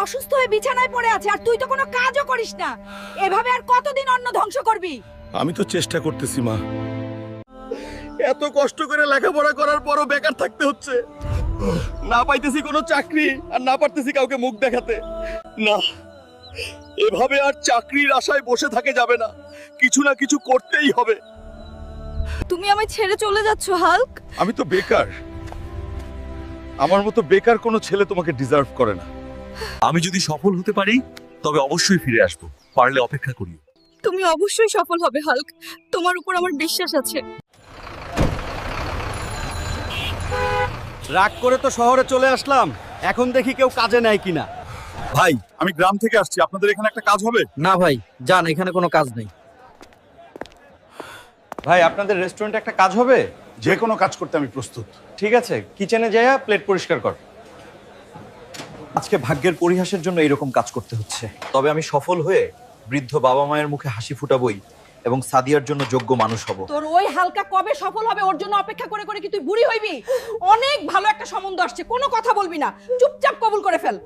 অসুস্থ হয়ে বিছানায় পড়ে আছে আর তুই তো কোনো কাজও করিস না। এভাবে আর কতদিন অন্ন ধ্বংস করবি? আমি তো চেষ্টা করতেছি মা, এত কষ্ট করে লেখাপড়া করার পরও বেকার থাকতে হচ্ছে। না পাইতেছি কোনো চাকরি আর না পারতেছি কাউকে মুখ দেখাতে। না, এভাবে আর চাকরির আশায় বসে থাকে যাবে না, কিছু না কিছু করতেই হবে। তুমি আমায় ছেড়ে চলে যাচ্ছ হাল্ক? আমি তো বেকার, আমার মতো বেকার কোনো ছেলে তোমাকে ডিজার্ভ করে না। আমি যদি সফল হতে পারি তবে অবশ্যই ফিরে আসব, পারলে অপেক্ষা করি। তুমি অবশ্যই সফল হবে হাল্ক, তোমার উপর আমার বিশ্বাস আছে। রাগ করে তো শহরে চলে আসলাম, এখন দেখি কেউ কাজে নেয় কিনা। ভাই, আমি গ্রাম থেকে আসছি, আপনাদের এখানে একটা কাজ হবে? না ভাই, যান, এখানে কোনো কাজ নেই। ভাই, আপনাদের রেস্টুরেন্টে একটা কাজ হবে? যে কোনো কাজ করতে আমি প্রস্তুত। ঠিক আছে, কিচেনে যাইয়া প্লেট পরিষ্কার কর। আজকে ভাগ্যের পরিহাসের জন্য এরকম কাজ করতে হচ্ছে, তবে আমি সফল হয়ে বৃদ্ধ বাবা মায়ের মুখে হাসি ফুটাবই এবং সাদিয়ার জন্য যোগ্য মানুষ হব। তোর ওই হালকা কবে সফল হবে ওর জন্য অপেক্ষা করে করে কি তুই বুড়ি হইবি? অনেক ভালো একটা সম্বন্ধ আসছে, কোনো কথা বলবি না, চুপচাপ কবুল করে ফেল।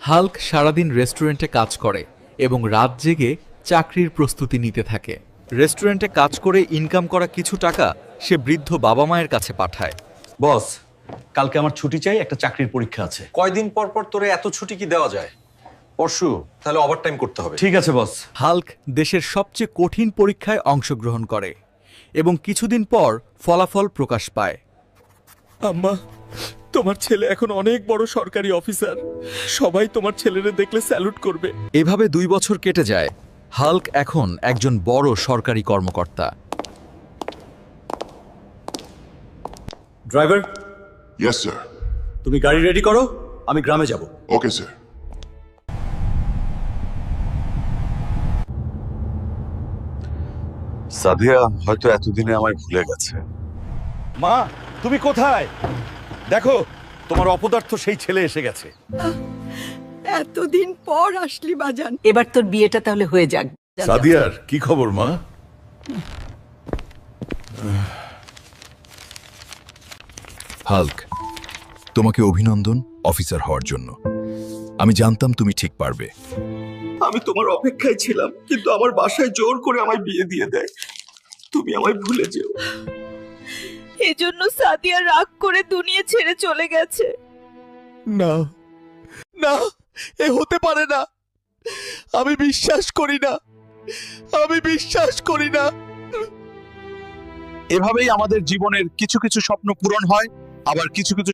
হাল্ক সারাদিন রেস্টুরেন্টে কাজ করে এবং রাত জেগে চাকরির প্রস্তুতি নিতে থাকে। রেস্টুরেন্টে কাজ করে ইনকাম করা কিছু টাকা সে বৃদ্ধ বাবা মায়ের কাছে পাঠায়। বস, কালকে আমার ছুটি চাই, একটা চাকরির পরীক্ষা আছে। কয়দিন পর পর তোরে এত ছুটি কি দেওয়া যায়? পরশু তাহলে ওভারটাইম করতে হবে। ঠিক আছে বস। হাল্ক দেশের সবচেয়ে কঠিন পরীক্ষায় অংশগ্রহণ করে এবং কিছুদিন পর ফলাফল প্রকাশ পায়। আম্মা, তোমার ছেলে এখন অনেক বড় সরকারি অফিসার, সবাই তোমার ছেলেরে দেখলে স্যালুট করবে। এভাবে 2 বছর কেটে যায়। হাল্ক এখন একজন বড় সরকারি কর্মকর্তা। Driver, Yes, sir. তুমি গাড়ি রেডি করো, আমি গ্রামে যাব। Okay, sir. সাদিয়া হয়তো এতদিনে আমায় ভুলে গেছে। মা, তুমি কোথায়? দেখো, তোমার অপদার্থ সেই ছেলে এসে গেছে। এতদিন পর আসলি বাজান। এবার তোর বিয়েটা তাহলে হয়ে যাক। সাদিয়ার কি খবর মা? হাল্ক, তোমাকে অভিনন্দন অফিসার হওয়ার জন্য। আমি জানতাম তুমি ঠিক পারবে। আমি তোমার অপেক্ষায় ছিলাম, কিন্তু আমার বাসায় জোর করে আমায় বিয়ে দিয়ে দেয়। তুমি আমায় ভুলে যেও। এজন্য সাদিয়া রাগ করে দুনিয়া ছেড়ে চলে গেছে। না না, এ হতে পারে না। আমি বিশ্বাস করি না, আমি বিশ্বাস করি না। এভাবেই আমাদের জীবনের কিছু কিছু স্বপ্ন পূরণ হয়, আবার কিছু কিছু